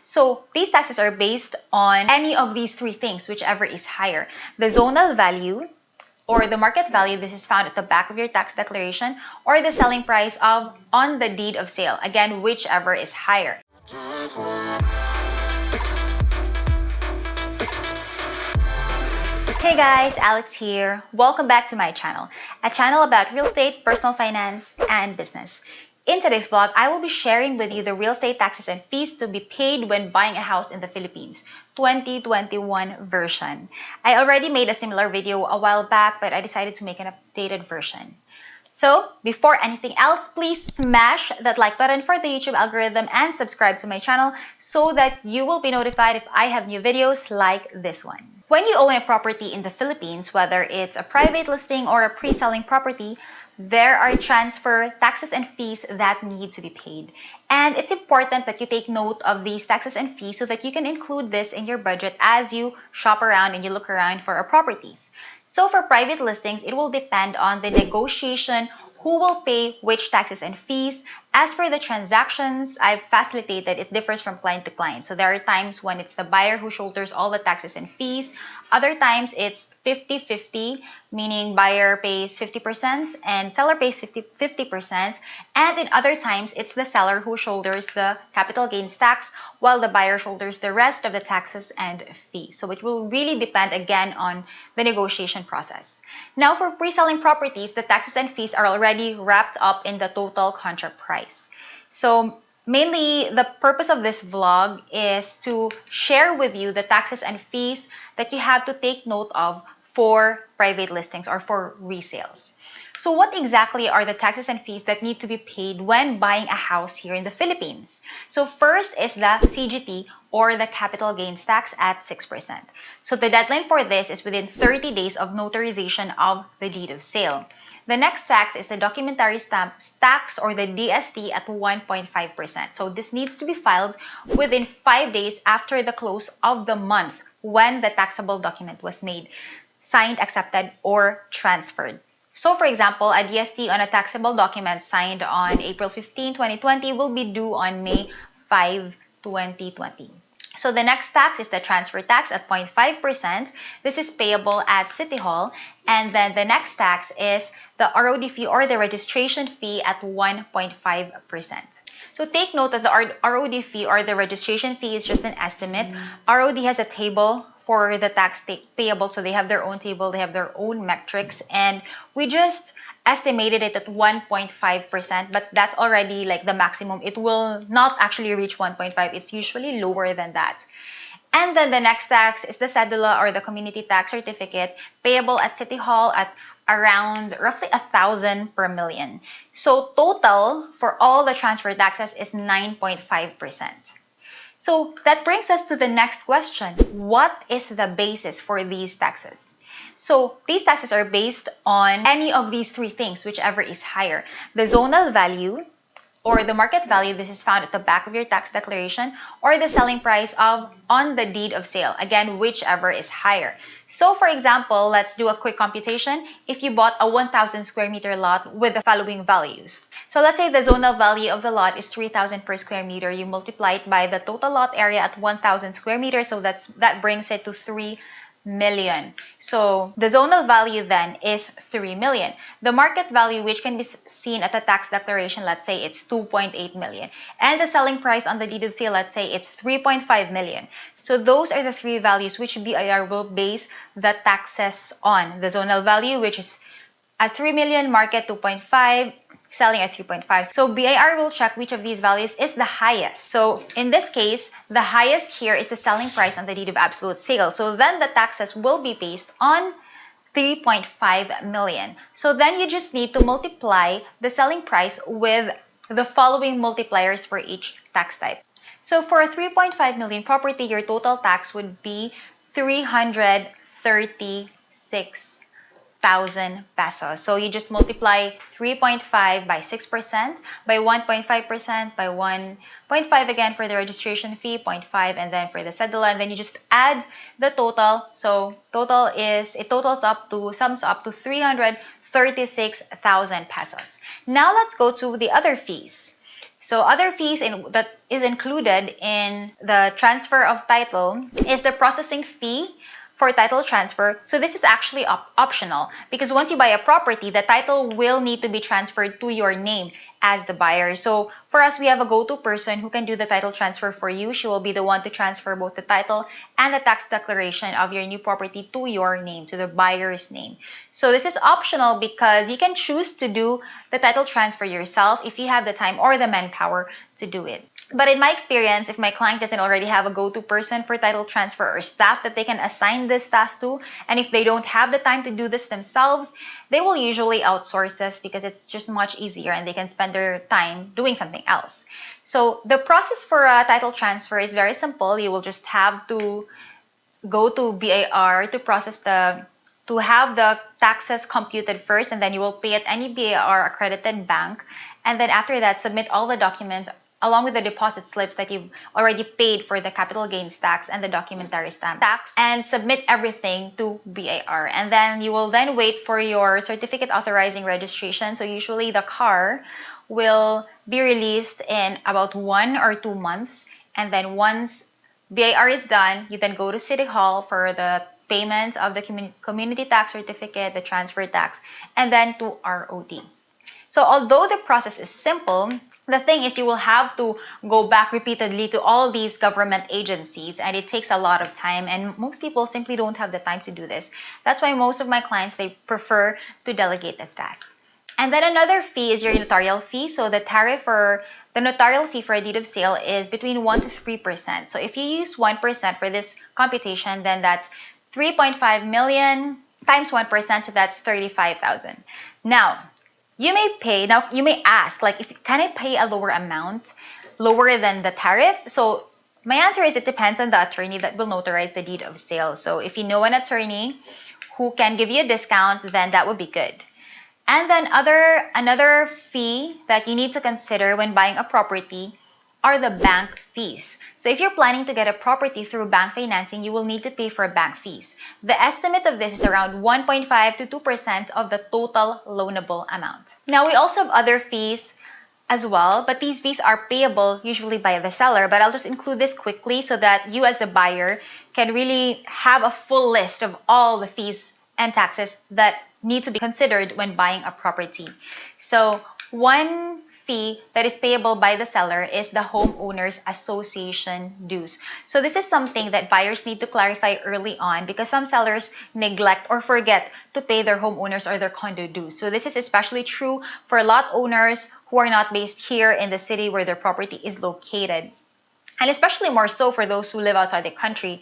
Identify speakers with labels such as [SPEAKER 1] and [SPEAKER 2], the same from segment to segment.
[SPEAKER 1] So these taxes are based on any of these three things, whichever is higher. The zonal value, or the market value, this is found at the back of your tax declaration, or the selling price of on the deed of sale, again, whichever is higher. Hey guys, Alex here. Welcome back to my channel, a channel about real estate, personal finance, and business. In today's vlog, I will be sharing with you the real estate taxes and fees to be paid when buying a house in the Philippines, 2021 version. I already made a similar video a while back, but I decided to make an updated version. So, before anything else, please smash that like button for the YouTube algorithm and subscribe to my channel so that you will be notified if I have new videos like this one. When you own a property in the Philippines, whether it's a private listing or a pre-selling property, there are transfer taxes and fees that need to be paid. And it's important that you take note of these taxes and fees so that you can include this in your budget as you shop around and you look around for our properties. So for private listings, it will depend on the negotiation who will pay which taxes and fees. As for the transactions I've facilitated, it differs from client to client. So there are times when it's the buyer who shoulders all the taxes and fees. Other times it's 50-50, meaning buyer pays 50% and seller pays 50%. And in other times, it's the seller who shoulders the capital gains tax while the buyer shoulders the rest of the taxes and fees. So it will really depend again on the negotiation process. Now for pre-selling properties, the taxes and fees are already wrapped up in the total contract price. So mainly the purpose of this vlog is to share with you the taxes and fees that you have to take note of for private listings or for resales. So what exactly are the taxes and fees that need to be paid when buying a house here in the Philippines? So first is the CGT, or the capital gains tax, at 6%. So the deadline for this is within 30 days of notarization of the deed of sale. The next tax is the documentary stamps tax, or the DST, at 1.5%. So this needs to be filed within 5 days after the close of the month when the taxable document was made, signed, accepted, or transferred. So for example, a DST on a taxable document signed on April 15, 2020 will be due on May 5, 2020. So the next tax is the transfer tax at 0.5%. This is payable at City Hall. And then the next tax is the ROD fee, or the registration fee, at 1.5%. So take note that the ROD fee, or the registration fee, is just an estimate. ROD has a table for the tax payable, so they have their own table, they have their own metrics, and we just estimated it at 1.5%, but that's already like the maximum. It will not actually reach 1.5. It's usually lower than that. And then the next tax is the cedula, or the community tax certificate, payable at City Hall at around roughly 1,000 per million. So total for all the transfer taxes is 9.5%. So that brings us to the next question. What is the basis for these taxes? So these taxes are based on any of these three things, whichever is higher. The zonal value, or the market value, this is found at the back of your tax declaration, or the selling price of on the deed of sale, again, whichever is higher. So for example, let's do a quick computation. If you bought a 1,000 square meter lot with the following values. So let's say the zonal value of the lot is 3,000 per square meter. You multiply it by the total lot area at 1,000 square meters. So that brings it to 3 million. So the zonal value then is 3 million. The market value, which can be seen at the tax declaration, let's say it's 2.8 million. And the selling price on the deed of sale, let's say it's 3.5 million. So those are the three values which BIR will base the taxes on. The zonal value, which is at 3 million, market 2.5, selling at 3.5. So BIR will check which of these values is the highest. So in this case, the highest here is the selling price on the deed of absolute sale. So then the taxes will be based on 3.5 million. So then you just need to multiply the selling price with the following multipliers for each tax type. So for a 3.5 million property, your total tax would be 336,000 pesos. So you just multiply 3.5 by 6%, by 1.5%, by 1.5 again for the registration fee, 0.5, and then for the cedula, and then you just add the total. So sums up to 336,000 pesos. Now let's go to the other fees. So other fees that is included in the transfer of title is the processing fee for title transfer. So this is actually optional because once you buy a property, the title will need to be transferred to your name as the buyer. So for us, we have a go-to person who can do the title transfer for you. She will be the one to transfer both the title and the tax declaration of your new property to your name, to the buyer's name. So this is optional because you can choose to do the title transfer yourself if you have the time or the manpower to do it. But in my experience, if my client doesn't already have a go-to person for title transfer or staff that they can assign this task to, and if they don't have the time to do this themselves, they will usually outsource this because it's just much easier and they can spend their time doing something else. So the process for a title transfer is very simple. You will just have to go to BAR to to have the taxes computed first, and then you will pay at any BAR accredited bank. And then after that, submit all the documents along with the deposit slips that you've already paid for the capital gains tax and the documentary stamp tax, and submit everything to BAR. And then you will then wait for your certificate authorizing registration. So usually the car will be released in about 1 or 2 months. And then once BAR is done, you then go to City Hall for the payment of the community tax certificate, the transfer tax, and then to ROT. So although the process is simple, the thing is you will have to go back repeatedly to all these government agencies, and it takes a lot of time, and most people simply don't have the time to do this. That's why most of my clients, they prefer to delegate this task. And then another fee is your notarial fee. So the notarial fee for a deed of sale is between 1 to 3%. So if you use 1% for this computation, then that's 3.5 million times 1%, so that's 35,000. Now, you may ask, like, can I pay a lower amount, lower than the tariff? So my answer is it depends on the attorney that will notarize the deed of sale. So if you know an attorney who can give you a discount, then that would be good. And then another fee that you need to consider when buying a property are the bank fees. So if you're planning to get a property through bank financing, you will need to pay for bank fees. The estimate of this is around 1.5 to 2% of the total loanable amount. Now, we also have other fees as well, but these fees are payable usually by the seller. But I'll just include this quickly so that you as the buyer can really have a full list of all the fees and taxes that need to be considered when buying a property. So one fee that is payable by the seller is the homeowners association dues. So this is something that buyers need to clarify early on because some sellers neglect or forget to pay their homeowners or their condo dues. So this is especially true for lot owners who are not based here in the city where their property is located. And especially more so for those who live outside the country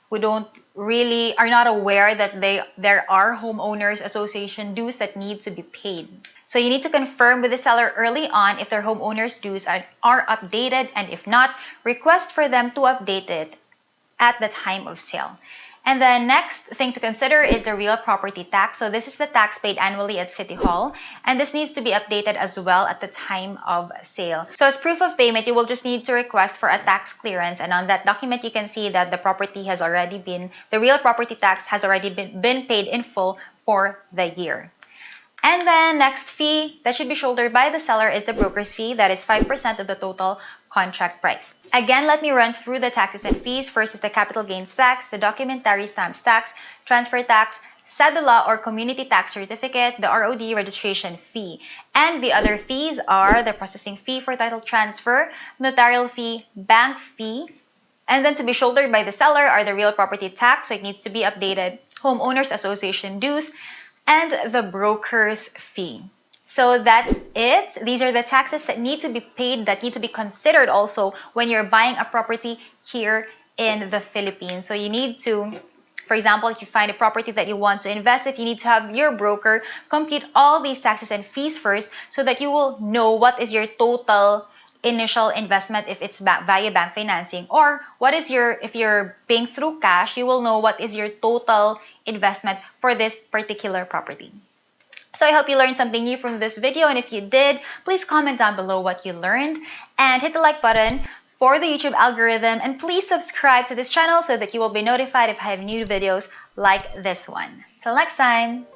[SPEAKER 1] who are not aware that there are homeowners association dues that need to be paid. So you need to confirm with the seller early on if their homeowners dues are updated, and if not, request for them to update it at the time of sale. And the next thing to consider is the real property tax. So this is the tax paid annually at City Hall, and this needs to be updated as well at the time of sale. So as proof of payment, you will just need to request for a tax clearance, and on that document you can see that the real property tax has already been paid in full for the year. And then next fee that should be shouldered by the seller is the broker's fee. That is 5% of the total contract price. Again, let me run through the taxes and fees. First is the capital gains tax, the documentary stamps tax, transfer tax, cedula or community tax certificate, the ROD registration fee. And the other fees are the processing fee for title transfer, notarial fee, bank fee. And then to be shouldered by the seller are the real property tax, so it needs to be updated, homeowners association dues, and the broker's fee. So that's it. These are the taxes that need to be paid, that need to be considered also when you're buying a property here in the Philippines. So you need to, for example, if you find a property that you want to invest in, you need to have your broker compute all these taxes and fees first so that you will know what is your total initial investment if it's via bank financing, or if you're paying through cash, you will know what is your total investment for this particular property. So I hope you learned something new from this video, and if you did, please comment down below what you learned and hit the like button for the YouTube algorithm, and please subscribe to this channel so that you will be notified if I have new videos like this one. Till next time!